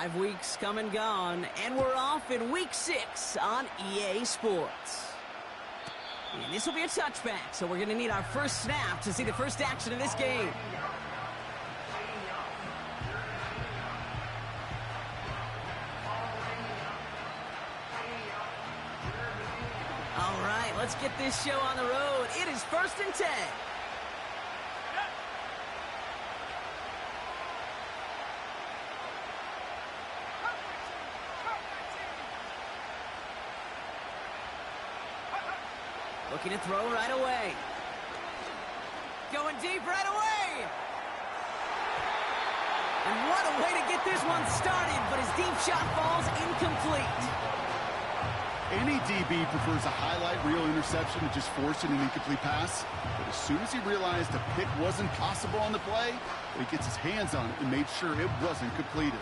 5 weeks come and gone, and we're off in week 6 on EA Sports. And this will be a touchback, so we're going to need our first snap to see the first action of this game. All right, let's get this show on the road. It is 1st and 10. Looking to throw right away. Going deep right away. And what a way to get this one started, but his deep shot falls incomplete. Any DB prefers a highlight reel interception to just forcing an incomplete pass. But as soon as he realized a pick wasn't possible on the play, he gets his hands on it and made sure it wasn't completed.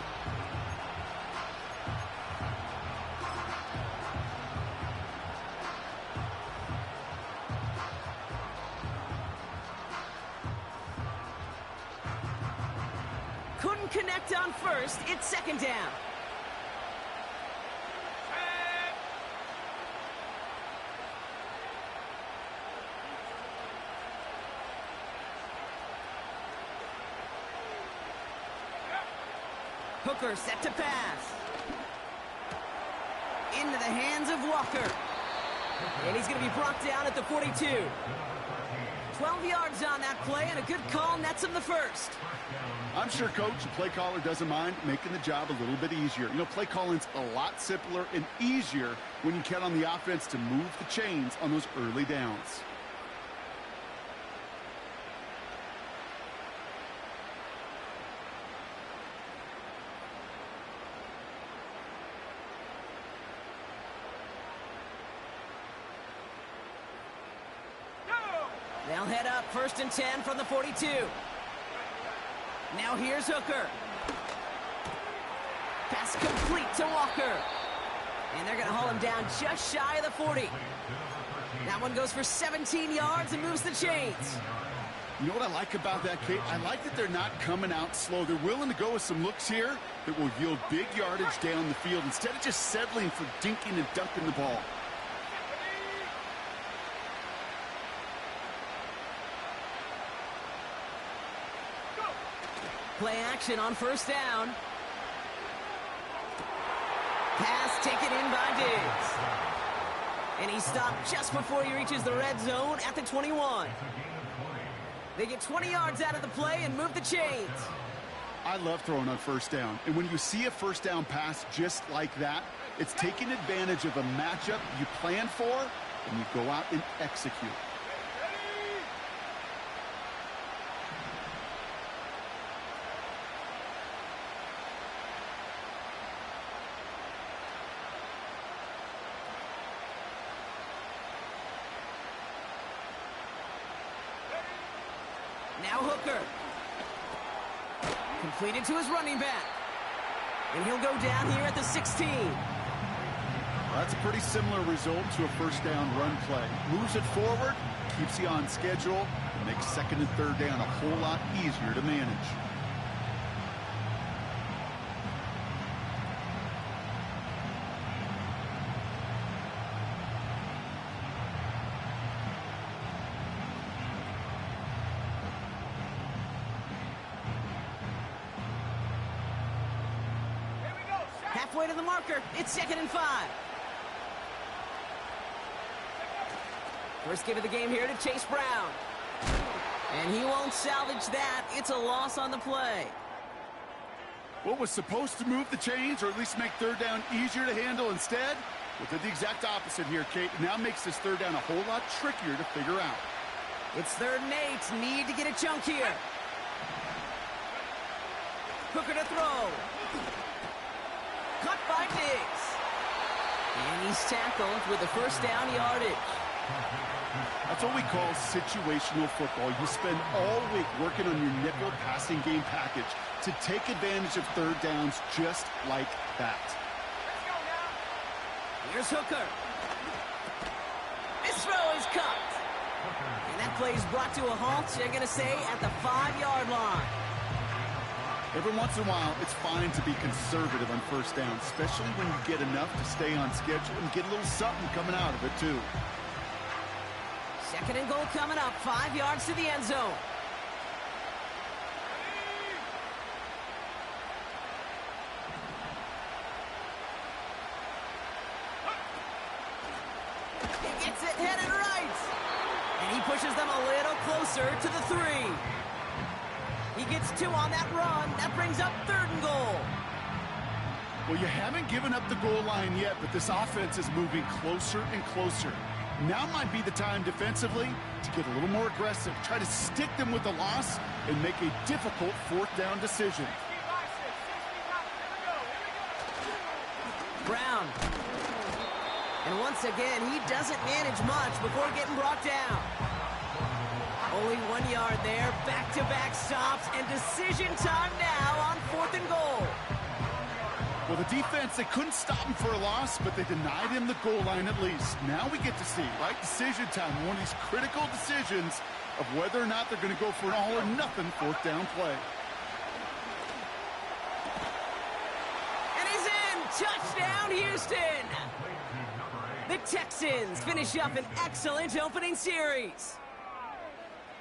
Couldn't connect on first. It's 2nd down. Hooker set to pass. Into the hands of Walker. And he's going to be brought down at the 42. 12 yards on that play, and a good call nets him the first. I'm sure Coach and play caller doesn't mind making the job a little bit easier. You know, play calling's a lot simpler and easier when you count on the offense to move the chains on those early downs. They'll head up 1st and 10 from the 42. Now here's Hooker. Pass complete to Walker. And they're going to haul him down just shy of the 40. That one goes for 17 yards and moves the chains. You know what I like about that, Kate? I like that they're not coming out slow. They're willing to go with some looks here that will yield big yardage down the field instead of just settling for dinking and dunking the ball. Play action on 1st down. Pass taken in by Diggs. And he stopped just before he reaches the red zone at the 21. They get 20 yards out of the play and move the chains. I love throwing on 1st down. And when you see a 1st down pass just like that, it's taking advantage of a matchup you plan for, and you go out and execute. Now Hooker. Completed to his running back. And he'll go down here at the 16. That's a pretty similar result to a 1st down run play. Moves it forward, keeps you on schedule, and makes 2nd and 3rd down a whole lot easier to manage. Halfway to the marker. It's 2nd and 5. First give of the game here to Chase Brown. And he won't salvage that. It's a loss on the play. What was supposed to move the chains or at least make 3rd down easier to handle instead? Well, did the exact opposite here, Kate. It now makes this 3rd down a whole lot trickier to figure out. It's 3rd and 8. Need to get a chunk here. Hooker to throw. Cut by Diggs. And he's tackled with the 1st down yardage. That's what we call situational football. You spend all week working on your nickel passing game package to take advantage of 3rd downs just like that. Here's Hooker. This throw is cut. And that play is brought to a halt, they're going to say, at the 5-yard line. Every once in a while, it's fine to be conservative on first down, especially when you get enough to stay on schedule and get a little something coming out of it, too. Second and goal coming up, 5 yards to the end zone. He gets it headed right. And he pushes them a little closer to the 3. He gets 2 on that run. That brings up 3rd and goal. Well, you haven't given up the goal line yet, but this offense is moving closer and closer. Now might be the time defensively to get a little more aggressive, try to stick them with the loss, and make a difficult 4th down decision. Brown. And once again, he doesn't manage much before getting brought down. Only 1 yard there, back-to-back stops, and decision time now on 4th and goal. Well, the defense, they couldn't stop him for a loss, but they denied him the goal line at least. Now we get to see, right, decision time, one of these critical decisions of whether or not they're going to go for an all-or-nothing 4th down play. And he's in! Touchdown, Houston! The Texans finish up an excellent opening series.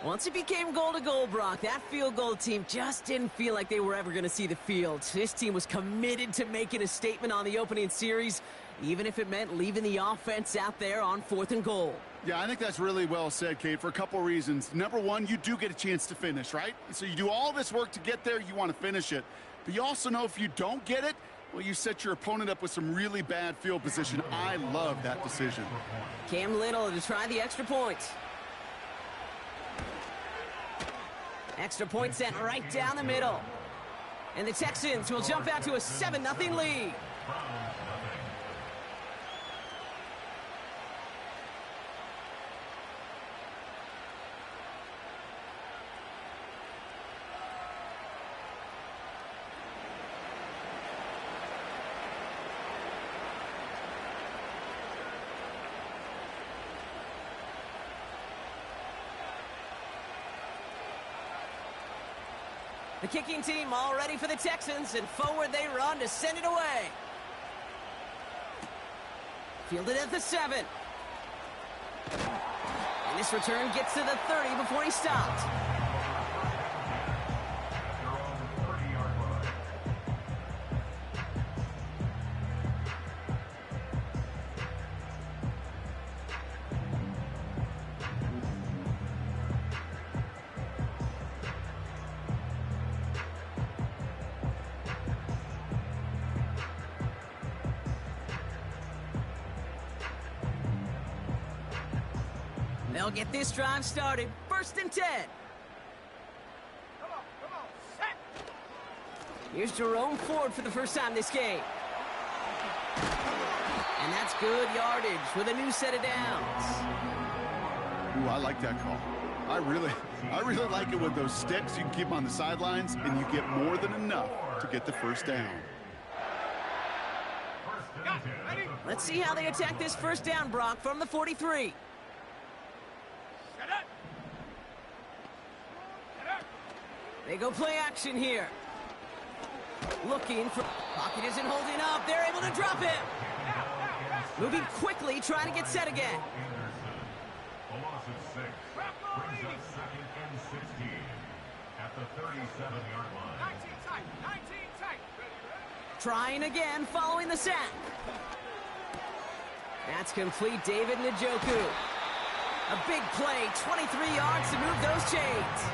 Once it became goal-to-goal, Brock, that field goal team just didn't feel like they were ever going to see the field. This team was committed to making a statement on the opening series, even if it meant leaving the offense out there on 4th and goal. Yeah, I think that's really well said, Kate, for a couple reasons. Number one, you do get a chance to finish, right? So you do all this work to get there, you want to finish it. But you also know if you don't get it, well, you set your opponent up with some really bad field position. I love that decision. Cam Little to try the extra point. Extra point sent right down the middle. And the Texans will jump out to a 7-0 lead. The kicking team all ready for the Texans, and forward they run to send it away. Fielded at the 7. And this return gets to the 30 before he stopped. They'll get this drive started. 1st and 10. Come on, set. Here's Jerome Ford for the first time this game. And that's good yardage with a new set of downs. Ooh, I like that call. I really like it with those sticks. You can keep them on the sidelines, and you get more than enough to get the 1st down. Let's see how they attack this 1st down, Brock, from the 43. They go play action here. Looking for... Pocket isn't holding up. They're able to drop him. Moving quickly, trying to get set again. A loss of 6. Brings up 2nd and 16 at the 37-yard line. 19 tight. Trying again, following the sack. That's complete, David Njoku. A big play, 23 yards to move those chains.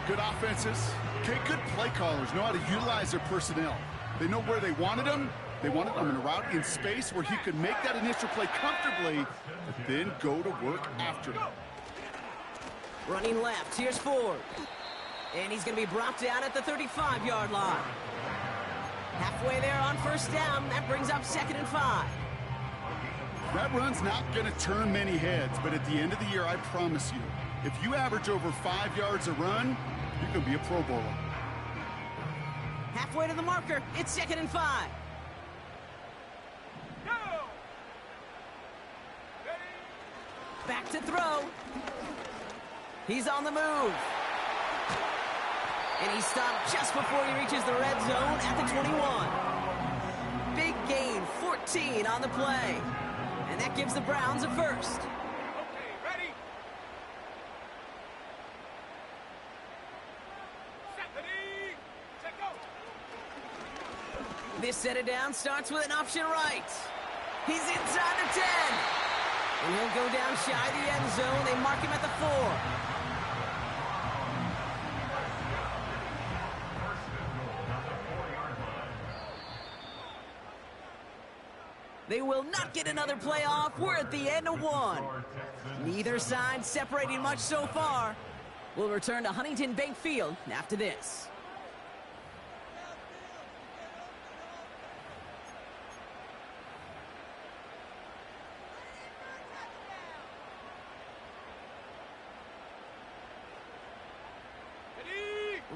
Good offenses. Okay, good play callers know how to utilize their personnel. They know where they wanted them. They wanted them in a route in space where he could make that initial play comfortably, but then go to work after it. Running left, here's Ford. And he's going to be brought down at the 35-yard line. Halfway there on 1st down, that brings up 2nd and 5. That run's not going to turn many heads, but at the end of the year, I promise you, if you average over 5 yards a run, you're going to be a Pro Bowler. Halfway to the marker, it's 2nd and 5. Go! Back to throw. He's on the move. And he stopped just before he reaches the red zone at the 21. Big gain, 14 on the play. And that gives the Browns a first. Okay, ready? Set, ready, set, go. This set it down starts with an option right. He's inside the 10. And he'll go down shy of the end zone. They mark him at the 4. They will not get another play off. We're at the end of one. Neither side separating much so far. We'll return to Huntington Bank Field after this.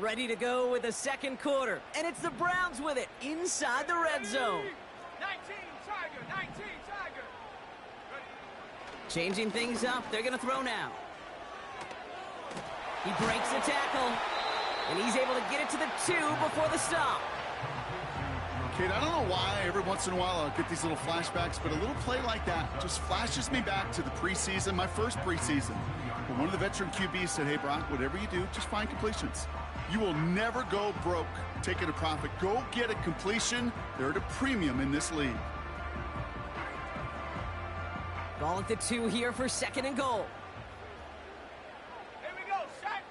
Ready to go with the second quarter. And it's the Browns with it inside the red zone. 19, Tiger, 19, Tiger. Ready. Changing things up. They're going to throw now. He breaks the tackle. And he's able to get it to the 2 before the stop. Kate, I don't know why every once in a while I'll get these little flashbacks, but a little play like that just flashes me back to the preseason, my first preseason. But one of the veteran QBs said, hey, Brock, whatever you do, just find completions. You will never go broke taking a profit. Go get a completion. They're at a premium in this league. Ball at the 2 here for second and goal. Here we go, set.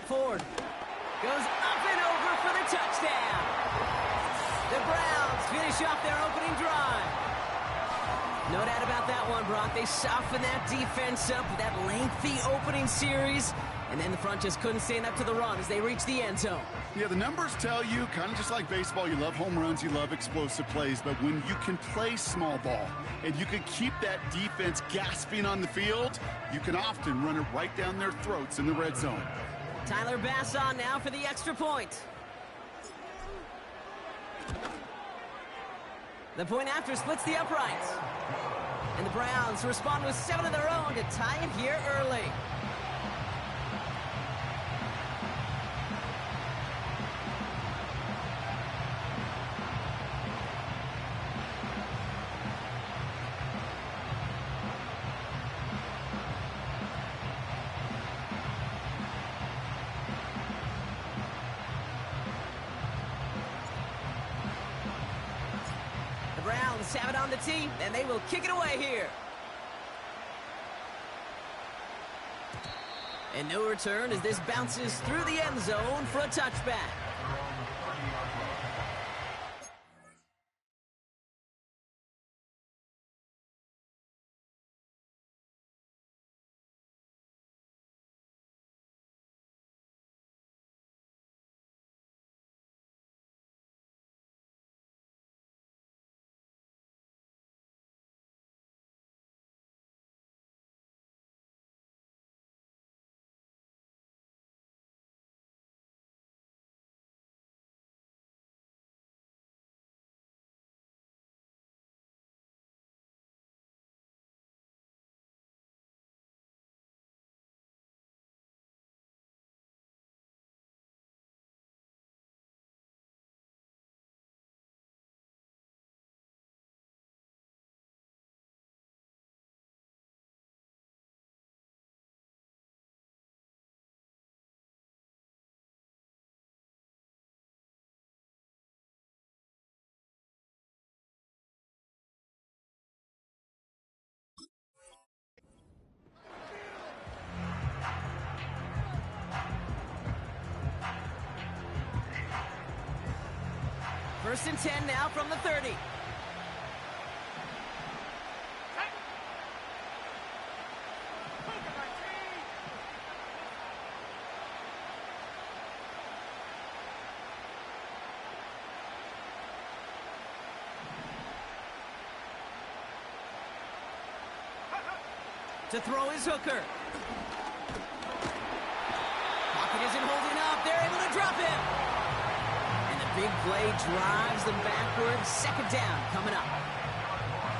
Ford goes up and over for the touchdown. The Browns finish off their opening drive. No doubt about that one, Brock. They softened that defense up with that lengthy opening series, and then the front just couldn't stand up to the run as they reached the end zone. Yeah, the numbers tell you, kind of just like baseball, you love home runs, you love explosive plays, but when you can play small ball and you can keep that defense gasping on the field, you can often run it right down their throats in the red zone. Tyler Bass on now for the extra point. The point after splits the uprights. And the Browns respond with 7 of their own to tie it here early. The Browns have it on the tee, and they will kick it away here. And no return as this bounces through the end zone for a touchback. First and 10 now from the 30. To throw his hooker. Pocket isn't holding up. They're able to drop him. And the big play drives them backwards. Second down coming up.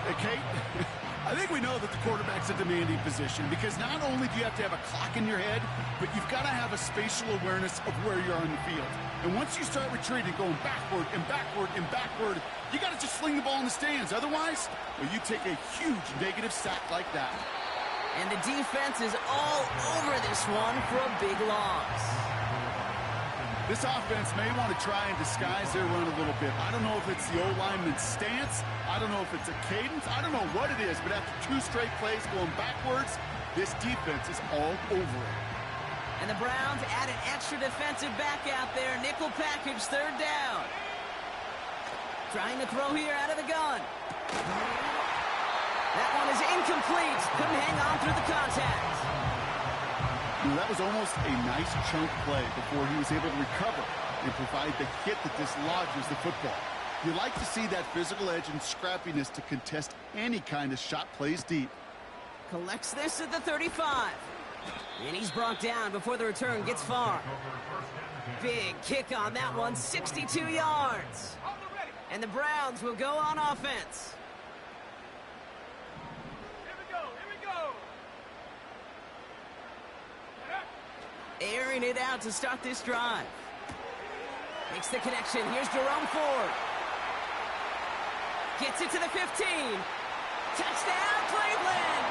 Hey, Kate, I think we know that the quarterback's a demanding position because not only do you have to have a clock in your head, but you've got to have a spatial awareness of where you are on the field. And once you start retreating, going backward and backward and backward, you got to just sling the ball in the stands. Otherwise, well, you take a huge negative sack like that. And the defense is all over this one for a big loss. This offense may want to try and disguise their run a little bit. I don't know if it's the O-lineman's stance. I don't know if it's a cadence. I don't know what it is, but after 2 straight plays going backwards, this defense is all over it. And the Browns add an extra defensive back out there. Nickel package, third down. Trying to throw here out of the gun. That one is incomplete. Couldn't hang on through the contact. That was almost a nice chunk play before he was able to recover and provide the hit that dislodges the football. You like to see that physical edge and scrappiness to contest any kind of shot plays deep. Collects this at the 35. And he's brought down before the return gets far. Big kick on that one, 62 yards. And the Browns will go on offense. Airing it out to start this drive. Makes the connection. Here's Jerome Ford. Gets it to the 15. Touchdown, Cleveland!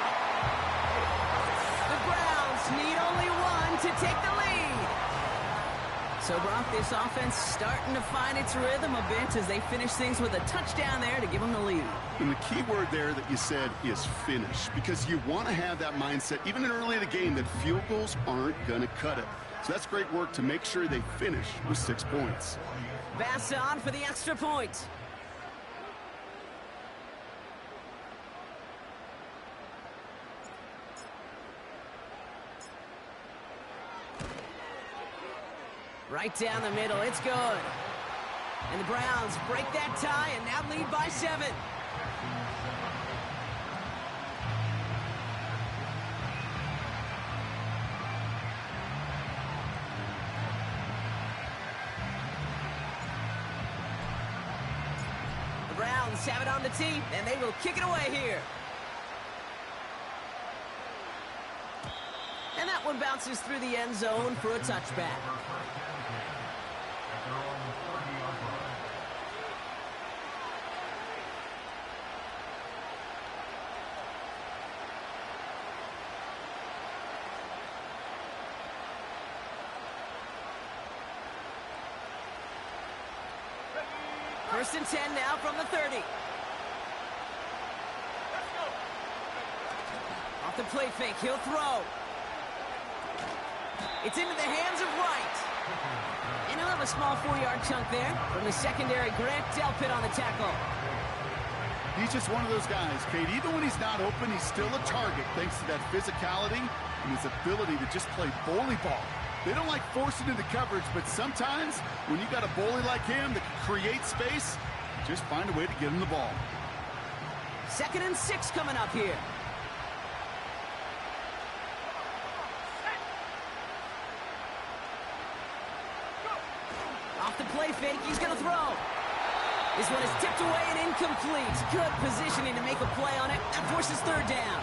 The Browns need only one to take the lead. So, Brock, this offense starting to find its rhythm a bit as they finish things with a touchdown there to give them the lead. And the key word there that you said is finish, because you want to have that mindset, even early in the game, that field goals aren't going to cut it. So that's great work to make sure they finish with 6 points. Bass on for the extra point. Right down the middle, it's good. And the Browns break that tie and now lead by 7. The Browns have it on the tee, and they will kick it away here. And that one bounces through the end zone for a touchback. First and 10 now from the 30. Off the play fake, he'll throw. It's into the hands of Wright. And he'll have a small 4-yard chunk there from the secondary. Grant Delpit on the tackle. He's just one of those guys, Kate. Even when he's not open, he's still a target thanks to that physicality and his ability to just play bully ball. They don't like forcing into coverage, but sometimes when you got a bully like him that can create space, just find a way to get him the ball. 2nd and 6 coming up here. Off the play fake, he's going to throw. This one is tipped away and incomplete. Good positioning to make a play on it. That forces 3rd down.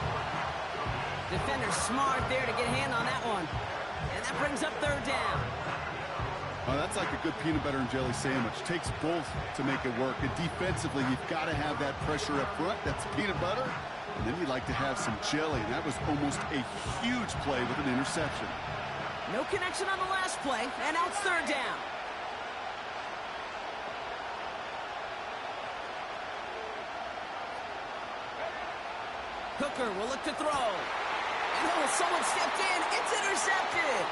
Defender smart there to get a hand on that one. And that brings up 3rd down. Oh, that's like a good peanut butter and jelly sandwich. Takes both to make it work. And defensively, you've got to have that pressure up front. That's peanut butter. And then you'd like to have some jelly. And that was almost a huge play with an interception. No connection on the last play. And now it's 3rd down. Hooker will look to throw. Oh, someone stepped in. It's intercepted.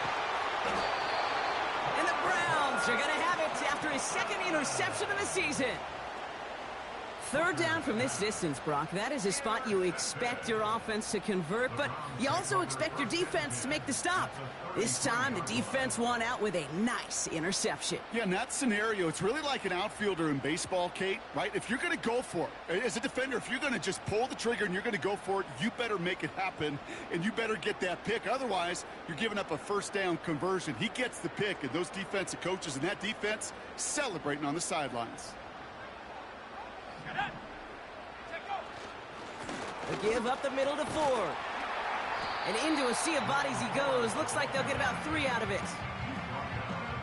And the Browns are going to have it after his 2nd interception of the season. Third down from this distance, Brock. That is a spot you expect your offense to convert, but you also expect your defense to make the stop. This time, the defense won out with a nice interception. Yeah, in that scenario, it's really like an outfielder in baseball, Kate, right? If you're going to go for it, as a defender, if you're going to just pull the trigger and you're going to go for it, you better make it happen, and you better get that pick. Otherwise, you're giving up a first down conversion. He gets the pick, and those defensive coaches and that defense celebrating on the sidelines. They give up the middle to Ford. And into a sea of bodies he goes. Looks like they'll get about 3 out of it.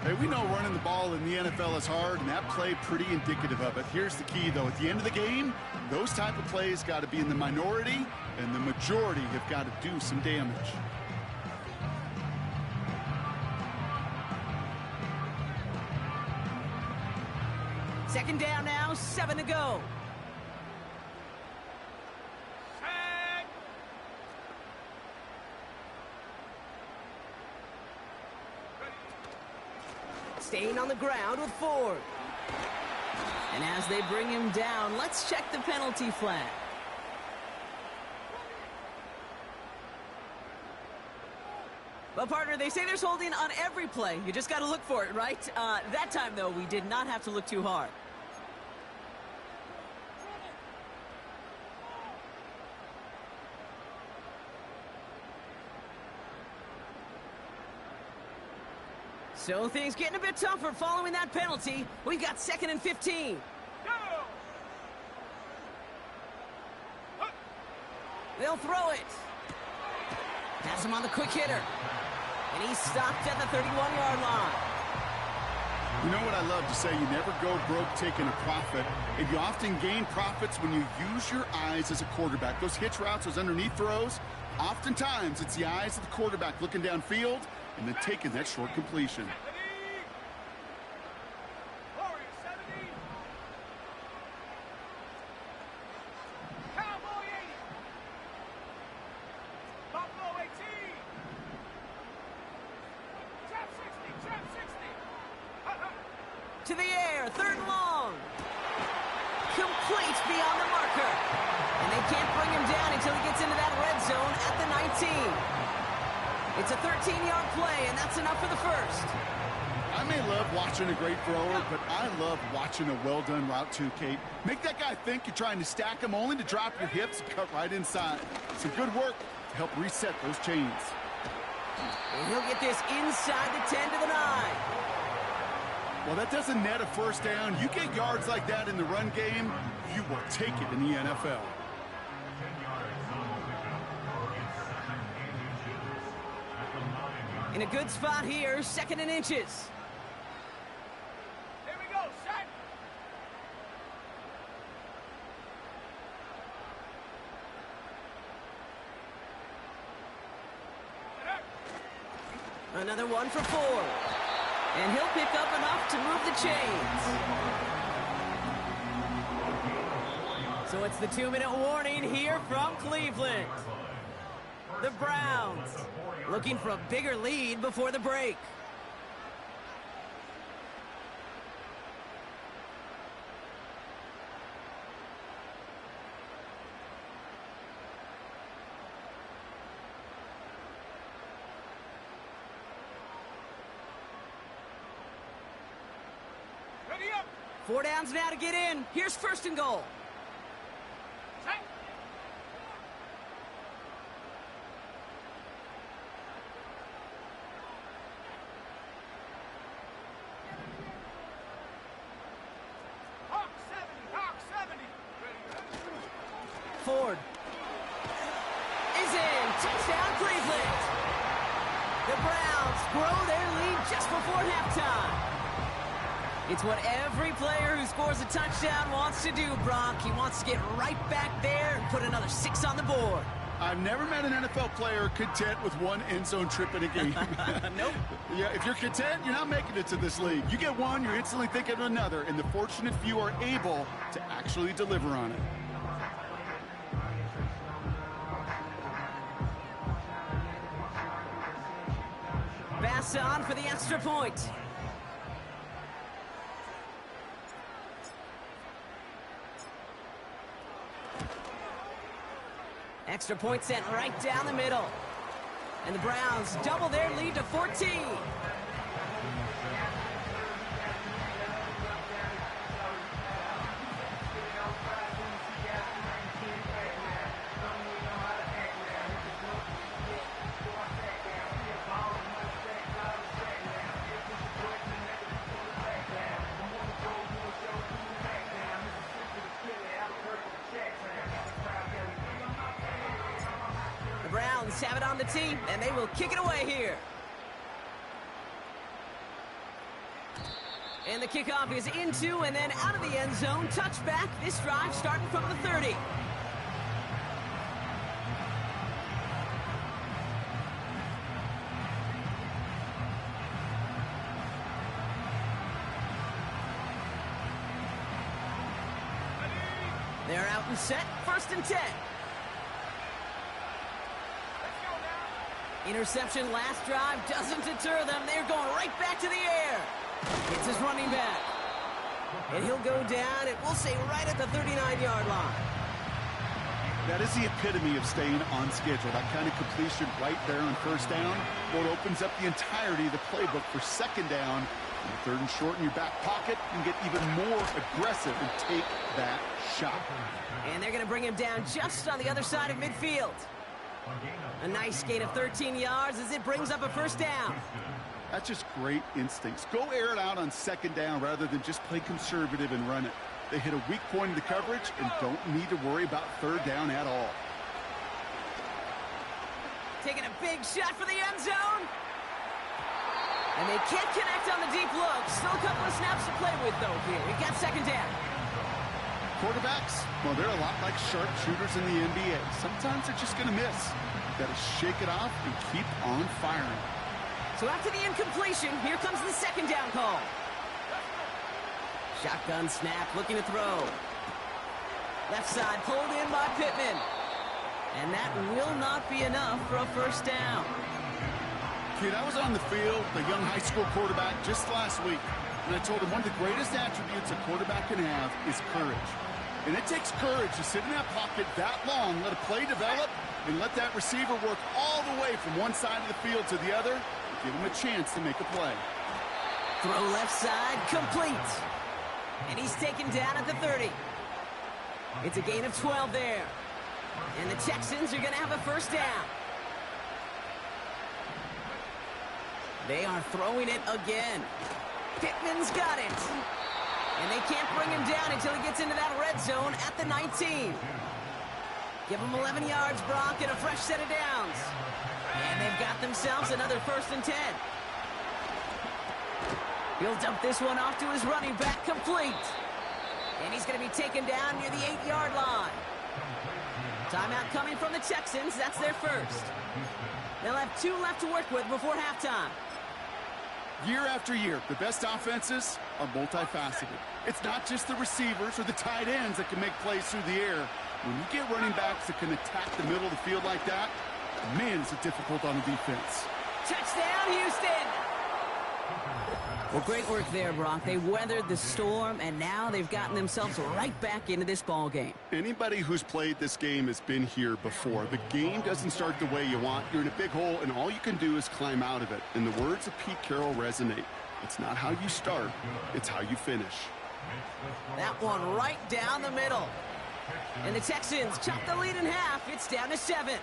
Hey, we know running the ball in the NFL is hard, and that play pretty indicative of it. Here's the key, though. At the end of the game, those type of plays got to be in the minority, and the majority have got to do some damage. Second down now, 7 to go. Staying on the ground with Ford. And as they bring him down, let's check the penalty flag. Well, partner, they say there's holding on every play. You just got to look for it, right? That time, though, we did not have to look too hard. So things getting a bit tougher following that penalty. We've got 2nd and 15. They'll throw it. Has him on the quick hitter. And he's stopped at the 31-yard line. You know what I love to say? You never go broke taking a profit. And you often gain profits when you use your eyes as a quarterback. Those hitch routes, those underneath throws, oftentimes it's the eyes of the quarterback looking downfield and then taking that short completion. To the air, 3rd and long. Complete beyond the marker. And they can't bring him down until he gets into that red zone at the 19. It's a 13-yard play, and that's enough for the first. I may love watching a great thrower, but I love watching a well-done route too, Kate. Make that guy think you're trying to stack him only to drop your hips and cut right inside. Some good work to help reset those chains. And he'll get this inside the 10 to the 9. Well, that doesn't net a first down. You get yards like that in the run game, you will take it in the NFL. In a good spot here, 2nd and inches. Here we go, set. Another one for Ford. And he'll pick up enough to move the chains. So it's the 2-minute warning here from Cleveland. The Browns looking for a bigger lead before the break. Ready up. 4 downs now to get in. Here's 1st and goal. Set. Hawk 70. Ready. Ford is in. Touchdown, Cleveland. The Browns grow their lead just before halftime. It's what every player who scores a touchdown wants to do, Brock. He wants to get right back there and put another 6 on the board. I've never met an NFL player content with one end zone trip in a game. Nope. Yeah, if you're content, you're not making it to this league. You get one, you're instantly thinking of another, and the fortunate few are able to actually deliver on it. Pass on for the extra point. Extra point sent right down the middle. And the Browns double their lead to 14. Browns have it on the tee, and they will kick it away here. And the kickoff is into and then out of the end zone. Touchback. This drive starting from the 30. They're out and set. 1st and 10. Interception last drive doesn't deter them. They're going right back to the air. It's his running back. And he'll go down, and we'll say right at the 39-yard line. That is the epitome of staying on schedule. That kind of completion right there on 1st down. Well, it opens up the entirety of the playbook for 2nd down. And 3rd and short in your back pocket, and get even more aggressive and take that shot. And they're going to bring him down just on the other side of midfield. A nice gain of 13 yards as it brings up a 1st down. That's just great instincts. Go air it out on 2nd down rather than just play conservative and run it. They hit a weak point in the coverage and don't need to worry about 3rd down at all. Taking a big shot for the end zone. And they can't connect on the deep look. Still a couple of snaps to play with, though, here. We've got 2nd down. Quarterbacks, well, they're a lot like sharpshooters in the NBA. Sometimes they're just going to miss. You've got to shake it off and keep on firing. So after the incompletion, here comes the 2nd down call. Shotgun snap, looking to throw. Left side pulled in by Pittman. And that will not be enough for a 1st down. Kid, I was on the field, the young high school quarterback, just last week. And I told him one of the greatest attributes a quarterback can have is courage. And it takes courage to sit in that pocket that long, let a play develop, and let that receiver work all the way from one side of the field to the other, and give him a chance to make a play. Throw left side, complete. And he's taken down at the 30. It's a gain of 12 there. And the Texans are going to have a 1st down. They are throwing it again. Pittman's got it. And they can't bring him down until he gets into that red zone at the 19. Give him 11 yards, Brock, and a fresh set of downs. And they've got themselves another 1st and 10. He'll dump this one off to his running back, complete. And he's going to be taken down near the 8-yard line. Timeout coming from the Texans. That's their 1st. They'll have 2 left to work with before halftime. Year after year, the best offenses are multifaceted. It's not just the receivers or the tight ends that can make plays through the air. When you get running backs that can attack the middle of the field like that, man, is it difficult on the defense. Touchdown, Houston! Well, great work there, Brock. They weathered the storm, and now they've gotten themselves right back into this ball game. Anybody who's played this game has been here before. The game doesn't start the way you want. You're in a big hole, and all you can do is climb out of it. And the words of Pete Carroll resonate. It's not how you start, it's how you finish. That one right down the middle. And the Texans chop the lead in half. It's down to 7.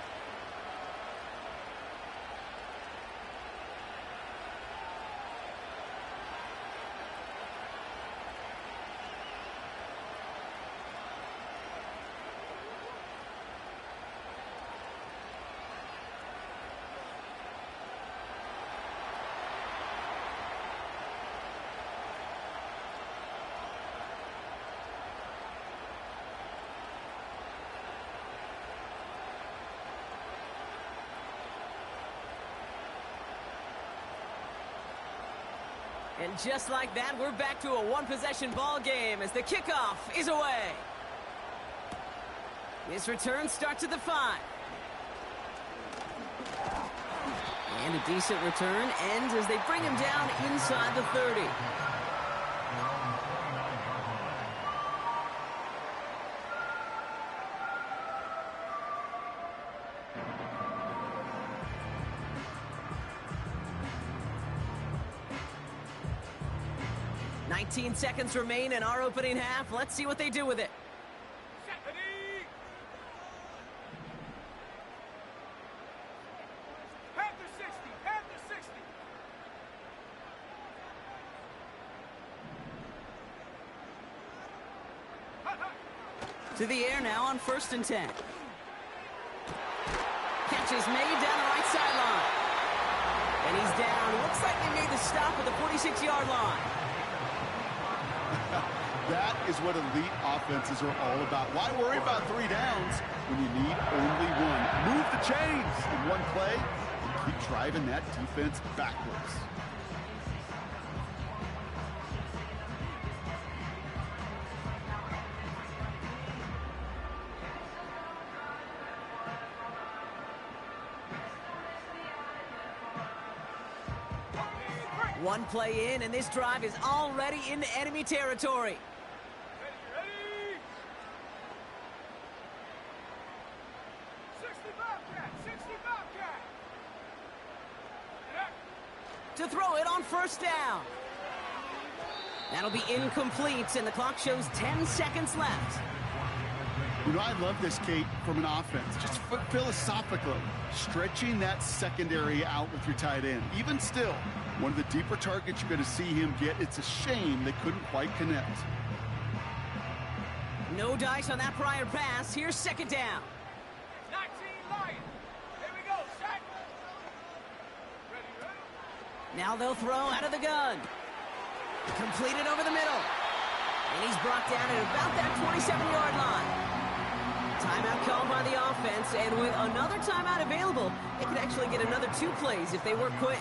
And just like that, we're back to a one-possession ball game as the kickoff is away. This return starts at the 5. And a decent return ends as they bring him down inside the 30. 18 seconds remain in our opening half. Let's see what they do with it. Ready. Panther 60. Panther 60. Hut, hut. To the air now on 1st and 10. Catch is made down the right sideline. And he's down. Looks like they made the stop at the 46-yard line. That is what elite offenses are all about. Why worry about 3 downs when you need only one? Move the chains in one play and keep driving that defense backwards. One play in, and this drive is already into enemy territory. Ready. 60 Bobcat. 60 Bobcat. To throw it on 1st down. That'll be incomplete, and the clock shows 10 seconds left. You know, I love this, Kate, from an offense. Just philosophically, stretching that secondary out with your tight end. Even still, one of the deeper targets you're going to see him get. It's a shame they couldn't quite connect. No dice on that prior pass. Here's 2nd down. 19 Lions. Here we go. Set. Ready. Now they'll throw out of the gun. Completed over the middle. And he's brought down at about that 27-yard line. Timeout called by the offense, and with another timeout available, they could actually get another 2 plays if they work quick.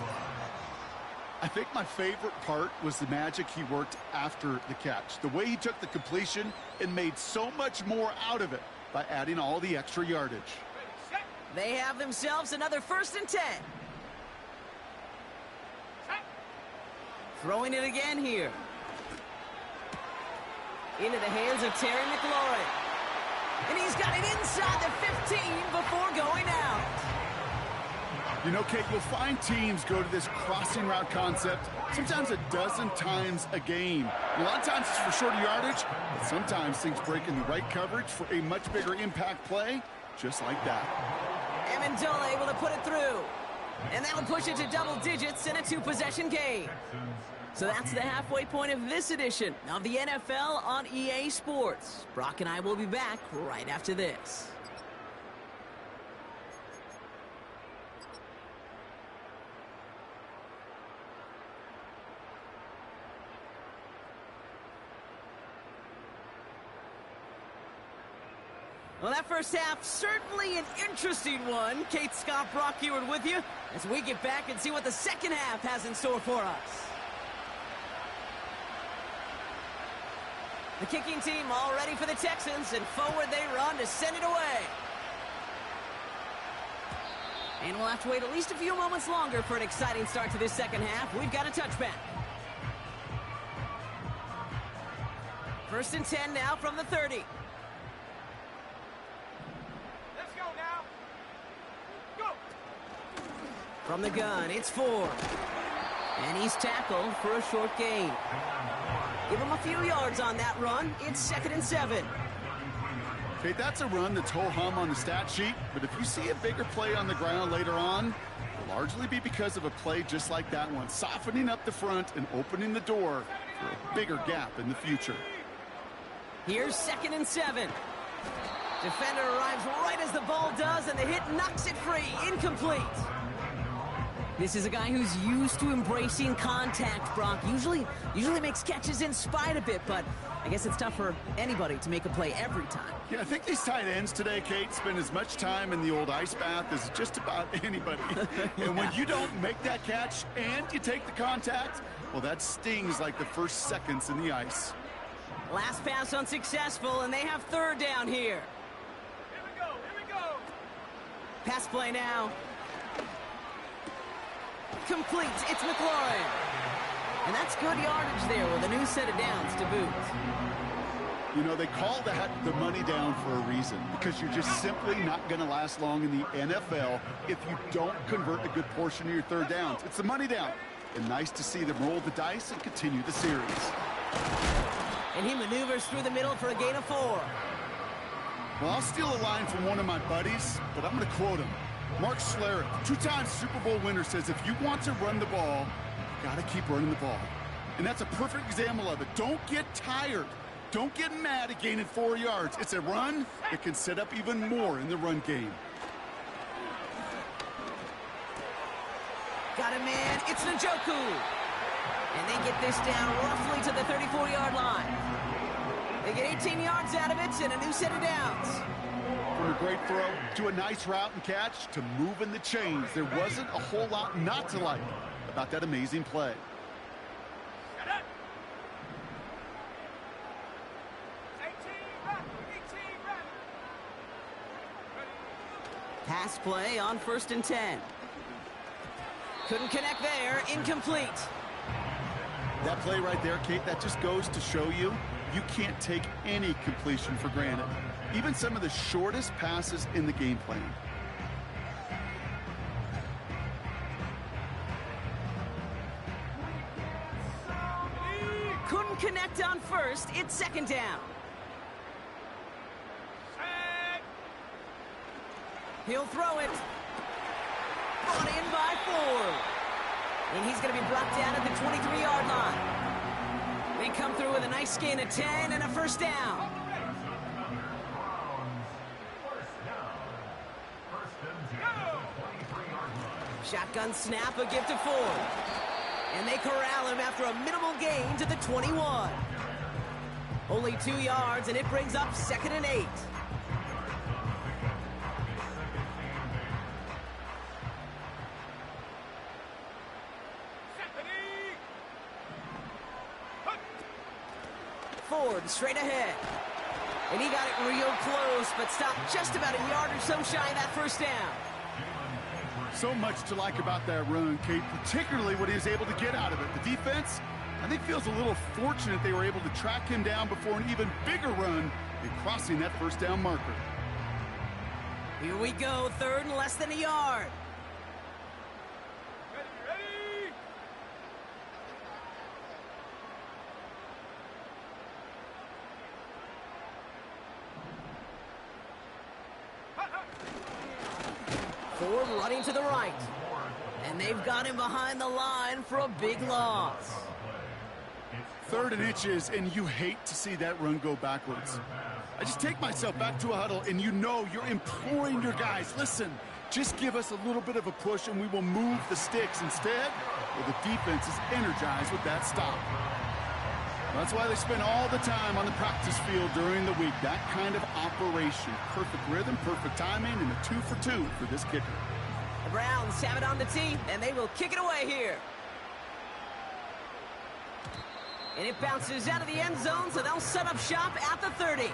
I think my favorite part was the magic he worked after the catch. The way he took the completion and made so much more out of it by adding all the extra yardage. Ready. Set. They have themselves another 1st and 10. Set. Throwing it again here. Into the hands of Terry McLaurin. And he's got it inside the 15 before going out. You know, Kate, you'll find teams go to this crossing route concept sometimes a dozen times a game. And a lot of times it's for shorter yardage, but sometimes things break in the right coverage for a much bigger impact play, just like that. Amendola able to put it through. And that'll push it to double digits in a 2-possession game. So that's the halfway point of this edition of the NFL on EA Sports. Brock and I will be back right after this. Well, that first half, certainly an interesting one. Kate, Scott, Brock Ewart with you as we get back and see what the second half has in store for us. The kicking team all ready for the Texans, and forward they run to send it away. And we'll have to wait at least a few moments longer for an exciting start to this second half. We've got a touchback. 1st and 10 now from the 30. Let's go now. Go. From the gun, it's 4. And he's tackled for a short gain. Give him a few yards on that run. It's 2nd and 7. Okay, that's a run that's ho-hum on the stat sheet, but if you see a bigger play on the ground later on, it'll largely be because of a play just like that one, softening up the front and opening the door for a bigger gap in the future. Here's 2nd and 7. Defender arrives right as the ball does, and the hit knocks it free. Incomplete. This is a guy who's used to embracing contact, Brock. Usually makes catches in spite of it, but I guess it's tough for anybody to make a play every time. Yeah, I think these tight ends today, Kate, spend as much time in the old ice bath as just about anybody. And when you don't make that catch and you take the contact, well, that stings like the first seconds in the ice. Last pass unsuccessful, and they have 3rd down here. Here we go. Here we go. Pass play now. Complete. It's McLaurin. And that's good yardage there with a new set of downs to boot. You know, they call that the money down for a reason, because you're just simply not going to last long in the NFL if you don't convert a good portion of your 3rd downs. It's the money down. And nice to see them roll the dice and continue the series. And he maneuvers through the middle for a gain of 4. Well, I'll steal a line from one of my buddies, but I'm going to quote him. Mark Schlereth, 2-time Super Bowl winner, says if you want to run the ball, you got to keep running the ball. And that's a perfect example of it. Don't get tired. Don't get mad at gaining 4 yards. It's a run that can set up even more in the run game. Got a man. It's Njoku. And they get this down roughly to the 34-yard line. They get 18 yards out of it and a new set of downs. From a great throw to a nice route and catch to moving the chains, there wasn't a whole lot not to like about that amazing play. Pass play on 1st and 10. Couldn't connect there. Incomplete. That play right there, Kate, that just goes to show you can't take any completion for granted. Even some of the shortest passes in the game plan. Couldn't connect on 1st. It's 2nd down. He'll throw it. Brought in by Ford. And he's going to be brought down at the 23-yard line. They come through with a nice gain of 10 and a 1st down. Shotgun snap, a give to Ford. And they corral him after a minimal gain to the 21. Only 2 yards, and it brings up 2nd and 8. Ford straight ahead. And he got it real close, but stopped just about a yard or so shy of that 1st down. So much to like about that run, Kate, particularly what he was able to get out of it. The defense, I think, feels a little fortunate they were able to track him down before an even bigger run in crossing that 1st down marker. Here we go, 3rd and less than a yard. Ready? Ford running to the right. And they've got him behind the line for a big loss. 3rd and inches, and you hate to see that run go backwards. I just take myself back to a huddle, and you know you're imploring your guys, listen, just give us a little bit of a push, and we will move the sticks. Instead, well, the defense is energized with that stop. That's why they spend all the time on the practice field during the week. That kind of operation. Perfect rhythm, perfect timing, and a 2-for-2 for this kicker. The Browns have it on the tee, and they will kick it away here. And it bounces out of the end zone, so they'll set up shop at the 30.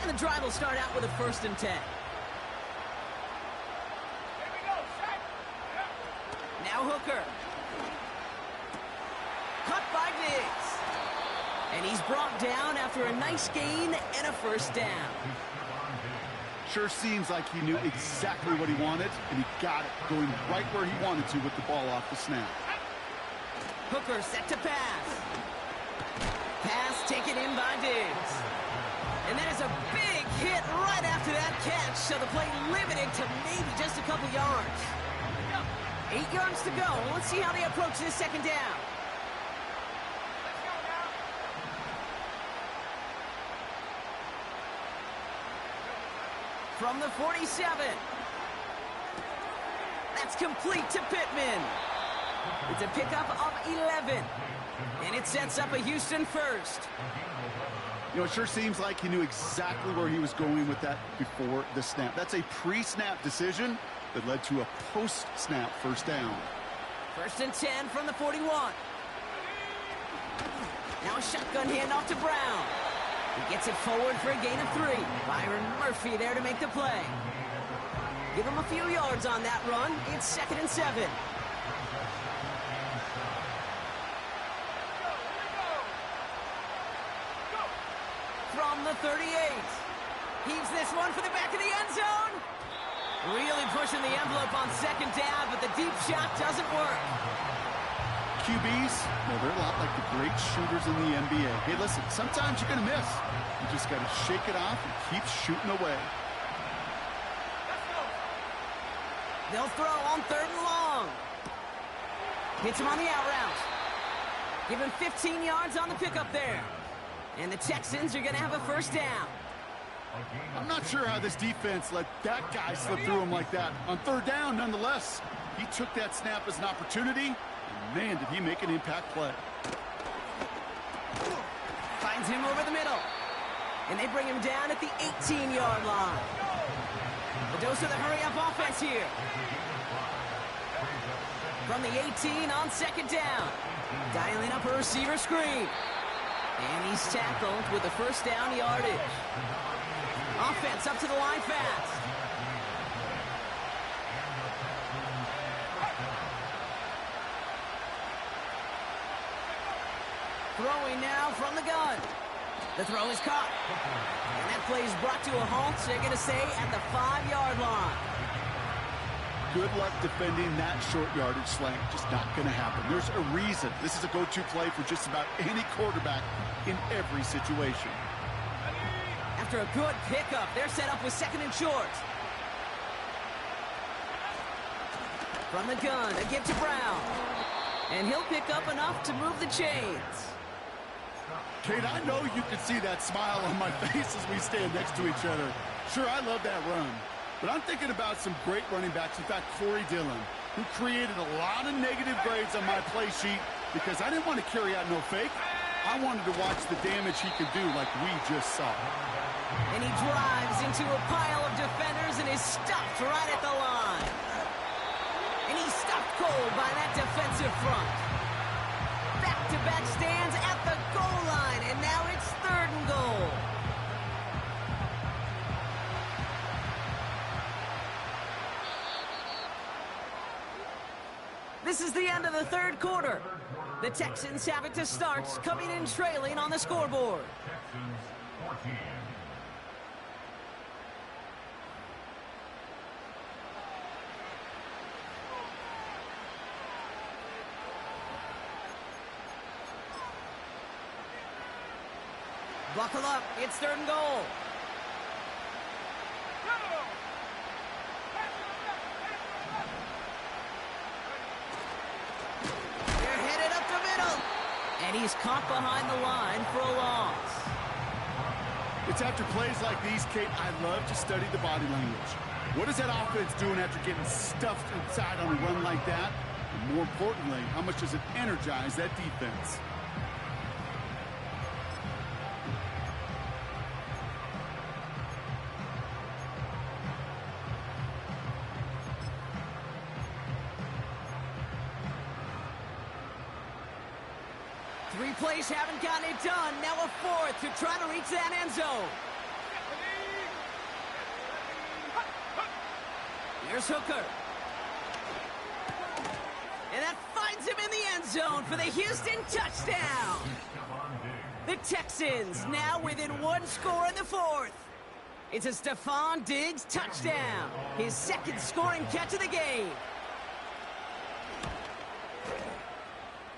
And the drive will start out with a 1st and 10. Now Hooker. Cut by Diggs. And he's brought down after a nice gain and a 1st down. Sure seems like he knew exactly what he wanted, and he got it, going right where he wanted to with the ball off the snap. Hooker set to pass. Pass taken in by Diggs. And that is a big hit right after that catch, so the play limited to maybe just a couple yards. 8 yards to go. Let's see how they approach this 2nd down. From the 47. That's complete to Pittman. It's a pickup of 11. And it sets up a Houston 1st. You know, it sure seems like he knew exactly where he was going with that before the snap. That's a pre-snap decision that led to a post-snap 1st down. 1st and 10 from the 41. Now a shotgun handoff to Brown. He gets it forward for a gain of 3. Byron Murphy there to make the play. Give him a few yards on that run. It's 2nd and 7. 38. Heaves this one for the back of the end zone. Really pushing the envelope on second down, but the deep shot doesn't work. QBs, well, they're a lot like the great shooters in the NBA. Hey, listen, sometimes you're going to miss. You just got to shake it off and keep shooting away. They'll throw on 3rd and long. Hits him on the out route. Give him 15 yards on the pickup there. And the Texans are going to have a first down. I'm not sure how this defense let that guy slip through him like that. On 3rd down, nonetheless, he took that snap as an opportunity. And man, did he make an impact play. Finds him over the middle. And they bring him down at the 18-yard line. The dose of the hurry-up offense here. From the 18 on 2nd down. Dialing up a receiver screen. And he's tackled with the first down yardage. Offense up to the line fast. Throwing now from the gun. The throw is caught. And that play is brought to a halt, so they're going to stay at the 5-yard line. Good luck defending that short yardage slant. Just not going to happen. There's a reason. This is a go-to play for just about any quarterback in every situation. After a good pickup, they're set up with 2nd and short. From the gun, a give to Brown. And he'll pick up enough to move the chains. Kate, I know you can see that smile on my face as we stand next to each other. Sure, I love that run. But I'm thinking about some great running backs. In fact, Corey Dillon, who created a lot of negative grades on my play sheet because I didn't want to carry out no fake. I wanted to watch the damage he could do like we just saw. And he drives into a pile of defenders and is stopped right at the line. And he's stopped cold by that defensive front. Back-to-back stands at the goal line, and now it's 3rd and goal. This is the end of the 3rd quarter. The Texans have it to start, coming in trailing on the scoreboard. Texans 14. Buckle up, it's 3rd and goal. They're headed up the middle. And he's caught behind the line for a loss. It's after plays like these, Kate, I love to study the body language. What is that offense doing after getting stuffed inside on a run like that? And more importantly, how much does it energize that defense? Three plays haven't gotten it done. Now a 4th to try to reach that end zone. Here's Hooker. And that finds him in the end zone for the Houston touchdown. The Texans now within 1 score in the 4th. It's a Stephon Diggs touchdown. His 2nd scoring catch of the game.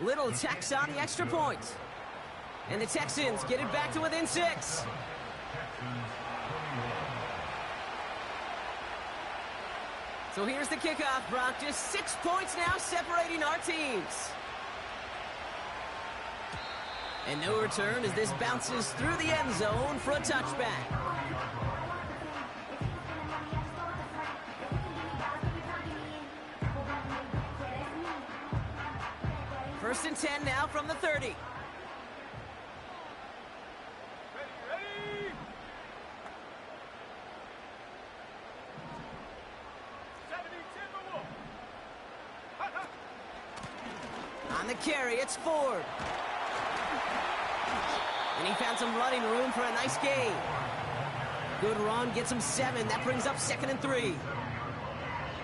Little tax on the extra point. And the Texans get it back to within 6. So here's the kickoff, Brock. Just 6 points now separating our teams. And no return as this bounces through the end zone for a touchback. First and 10 now from the 30. On the carry, it's Ford. And he found some running room for a nice gain. Good run, gets him 7. That brings up 2nd and 3.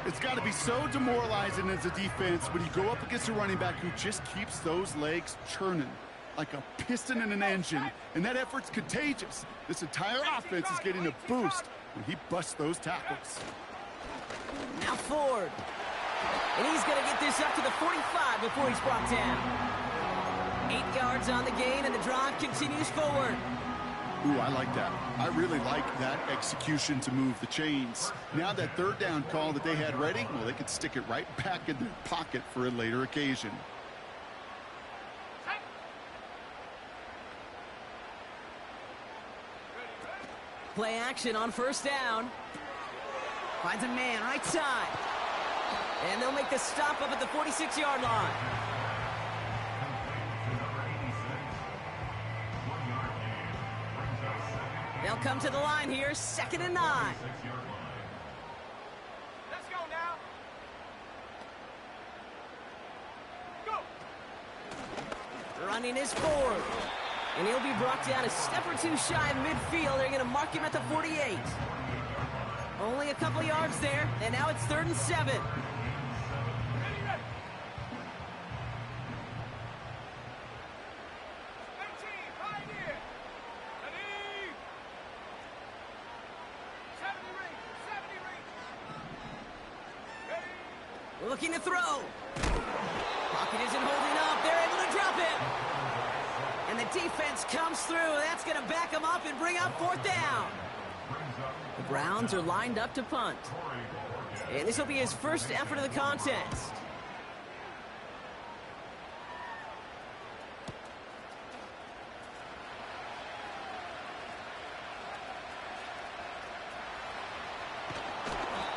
It's got to be so demoralizing as a defense when you go up against a running back who just keeps those legs churning. like a piston in an engine, and that effort's contagious. This entire offense is getting a boost when he busts those tackles. Now Ford. And he's going to get this up to the 45 before he's brought down. 8 yards on the gain, and the drive continues forward. Ooh, I like that. I really like that execution to move the chains. Now that third down call that they had ready, well, they could stick it right back in their pocket for a later occasion. Play action on first down. Finds a man right side. And they'll make the stop up at the 46-yard line. They'll come to the line here, 2nd and 9. Let's go now. Go. Running is Ford. And he'll be brought down a step or two shy of midfield. They're going to mark him at the 48. Only a couple yards there, and now it's 3rd and 7. Ready, ready. 18, right here. Ready. 70 ring, 70 ring. Ready. Looking to throw. Pocket isn't holding up. They're able to drop it. And the defense comes through. That's going to back them up and bring up 4th down. The Browns are lined up to punt. And this will be his first effort of the contest.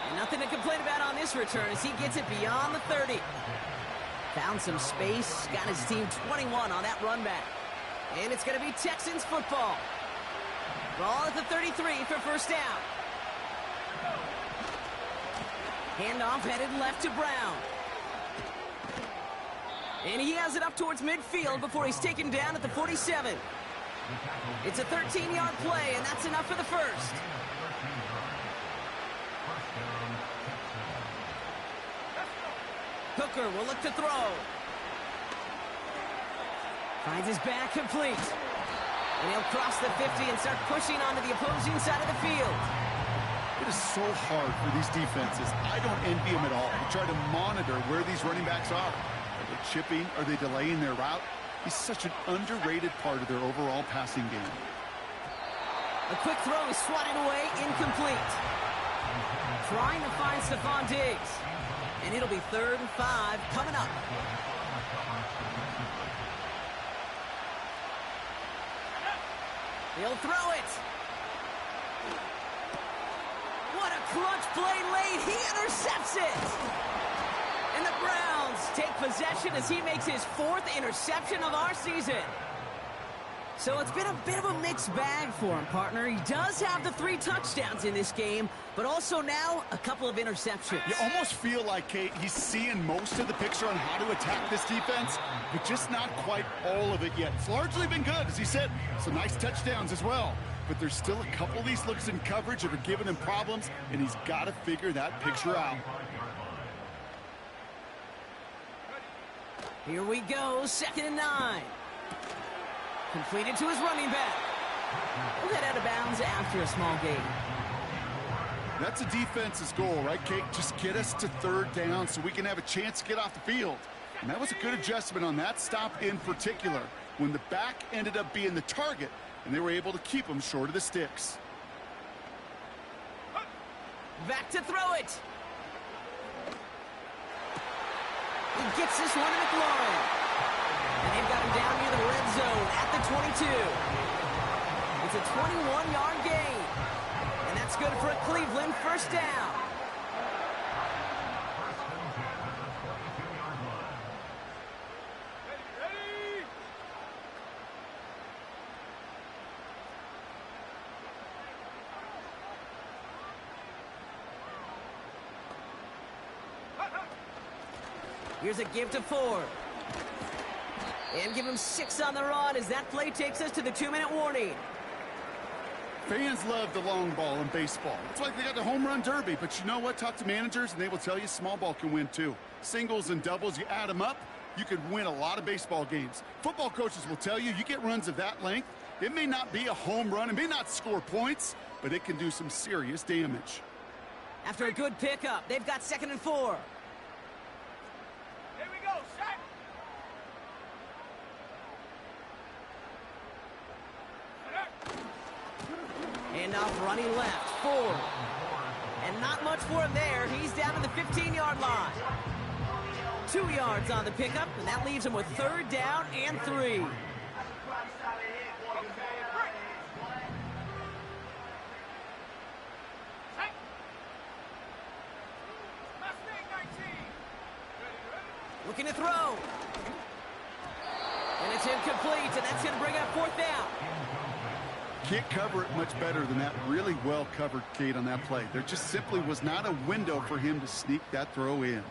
And nothing to complain about on this return as he gets it beyond the 30. Found some space, got his team 21 on that run back. And it's going to be Texans football. Ball at the 33 for first down. Handoff headed left to Brown. And he has it up towards midfield before he's taken down at the 47. It's a 13-yard play, and that's enough for the first. Hooker will look to throw. Finds his back complete. And he'll cross the 50 and start pushing onto the opposing side of the field. It is so hard for these defenses. I don't envy them at all. They try to monitor where these running backs are. Are they chipping? Are they delaying their route? He's such an underrated part of their overall passing game. A quick throw is swatted away, incomplete. Trying to find Stephon Diggs. And it'll be 3rd and 5 coming up. He'll throw it. What a clutch play late. He intercepts it. And the Browns take possession as he makes his 4th interception of our season. So it's been a bit of a mixed bag for him, partner. He does have the 3 touchdowns in this game, but also now a couple of interceptions. You almost feel like, Kate, he's seeing most of the picture on how to attack this defense, but just not quite all of it yet. It's largely been good, as he said, some nice touchdowns as well. But there's still a couple of these looks in coverage that are giving him problems, and he's got to figure that picture out. Here we go, 2nd and 9. Completed to his running back. We'll head out of bounds after a small gain. That's a defense's goal, right, Kate? Just get us to 3rd down so we can have a chance to get off the field. And that was a good adjustment on that stop in particular, when the back ended up being the target, and they were able to keep him short of the sticks. Back to throw it. He gets this one to McLaurin. And they've got him down near the red zone at the 22. It's a 21-yard gain. And that's good for a Cleveland first down. Ready. Here's a give to Ford. And give him 6 on the run as that play takes us to the 2-minute warning. Fans love the long ball in baseball. It's like they got the home run derby, but you know what? Talk to managers and they will tell you small ball can win too. Singles and doubles, you add them up, you could win a lot of baseball games. Football coaches will tell you, you get runs of that length, it may not be a home run, it may not score points, but it can do some serious damage. After a good pickup, they've got 2nd and 4. Here we go, set. Handoff running left, forward. And not much for him there. He's down to the 15-yard line. 2 yards on the pickup, and that leaves him with 3rd down and 3. Looking to throw. And it's incomplete, and that's going to bring up 4th down. Can't cover it much better than that. Really well covered, Kate, on that play. There just simply was not a window for him to sneak that throw in.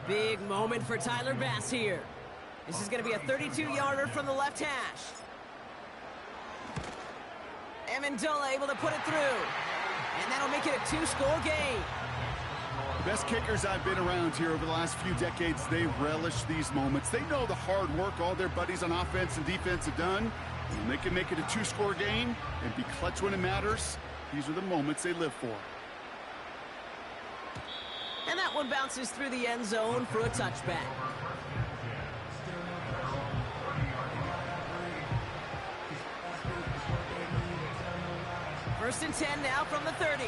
Big moment for Tyler Bass here. This is going to be a 32-yarder from the left hash. Amendola able to put it through. And that'll make it a 2-score game. The best kickers I've been around here over the last few decades, they relish these moments. They know the hard work all their buddies on offense and defense have done. And they can make it a 2-score game and be clutch when it matters. These are the moments they live for. And that one bounces through the end zone for a touchback. First and 10 now from the 30.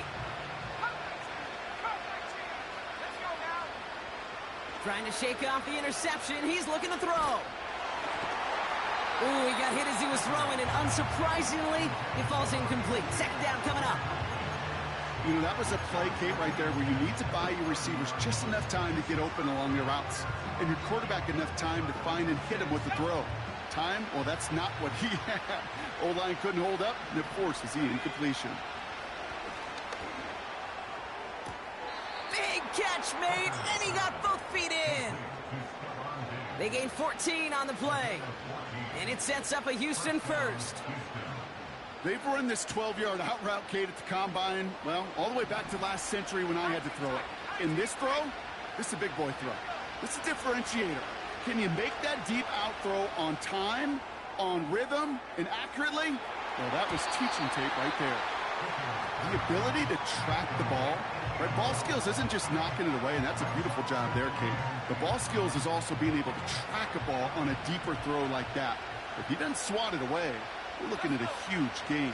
Trying to shake off the interception. He's looking to throw. Ooh, he got hit as he was throwing, and unsurprisingly, it falls incomplete. 2nd down coming up. You know, that was a play, Kate, right there, where you need to buy your receivers just enough time to get open along their routes, and your quarterback enough time to find and hit him with the throw. Time? Well, that's not what he had. O-line couldn't hold up, and it forces the incompletion. Big catch made, and he got both feet in. They gain 14 on the play, and it sets up a Houston first. They've run this 12-yard out route, Kate, at the combine, well, all the way back to last century when I had to throw it. In this throw, this is a big boy throw. This is a differentiator. Can you make that deep out throw on time, on rhythm, and accurately? Well, that was teaching tape right there. The ability to track the ball, right? Ball skills isn't just knocking it away, and that's a beautiful job there, Kate. The ball skills is also being able to track a ball on a deeper throw like that. If he doesn't swat it away, we're looking at a huge game.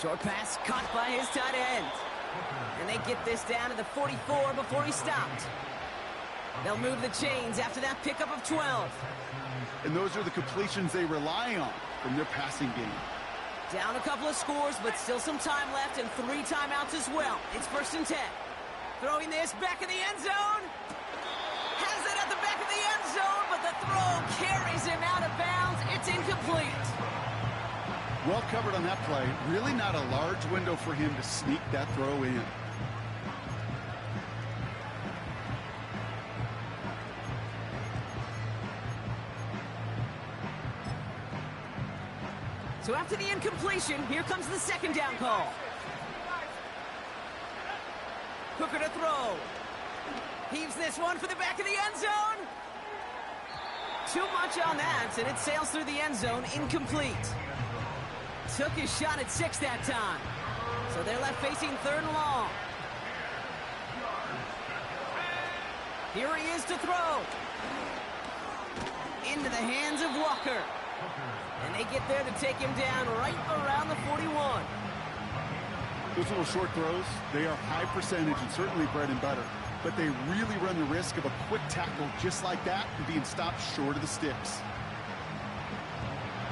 Short pass caught by his tight end. And they get this down to the 44 before he stopped. They'll move the chains after that pickup of 12. And those are the completions they rely on from their passing game. Down a couple of scores, but still some time left and 3 timeouts as well. It's 1st and 10. Throwing this back in the end zone. Has it at the back of the end zone, but the throw carries him out of bounds. It's incomplete. Well covered on that play. Really not a large window for him to sneak that throw in. So after the incompletion, here comes the 2nd down call. Hooker to throw. Heaves this one for the back of the end zone. Too much on that, and it sails through the end zone, incomplete. Took his shot at 6 that time. So they're left facing 3rd and long. Here he is to throw. Into the hands of Walker. And they get there to take him down right around the 41. Those little short throws, they are high percentage and certainly bread and butter. But they really run the risk of a quick tackle just like that and being stopped short of the sticks.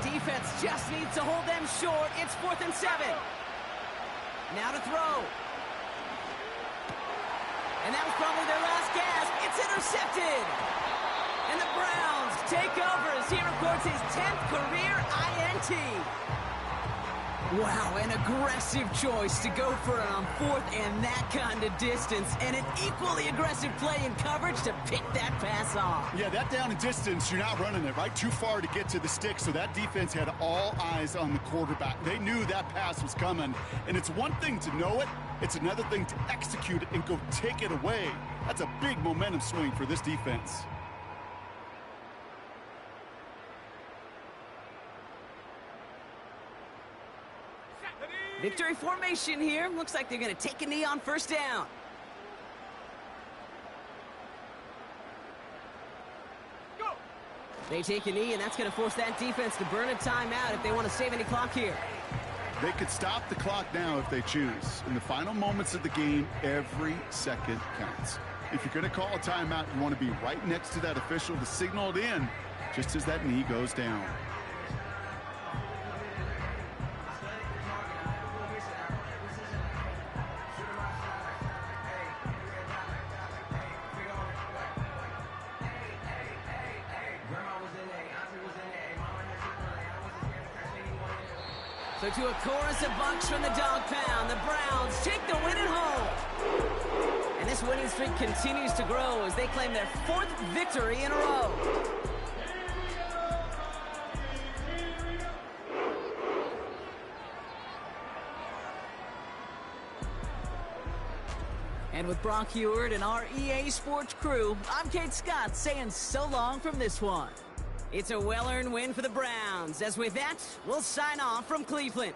Defense just needs to hold them short. It's 4th and 7. Now to throw. And that was probably their last gasp. It's intercepted. And the Browns take over as he records his 10th career INT. Wow, an aggressive choice to go for it on fourth and that kind of distance, and an equally aggressive play in coverage to pick that pass off. Yeah, that down and distance, you're not running it, right? Too far to get to the stick, so that defense had all eyes on the quarterback. They knew that pass was coming, and it's one thing to know it, it's another thing to execute it and go take it away. That's a big momentum swing for this defense. Victory formation here. Looks like they're going to take a knee on first down. Go. They take a knee, and that's going to force that defense to burn a timeout if they want to save any clock here. They could stop the clock now if they choose. In the final moments of the game, every second counts. If you're going to call a timeout, you want to be right next to that official to signal it in just as that knee goes down. So to a chorus of bucks from the dog pound, the Browns take the win at home. And this winning streak continues to grow as they claim their fourth victory in a row. And with Brock Heward and our EA Sports crew, I'm Kate Scott saying so long from this one. It's a well-earned win for the Browns, as with that, we'll sign off from Cleveland.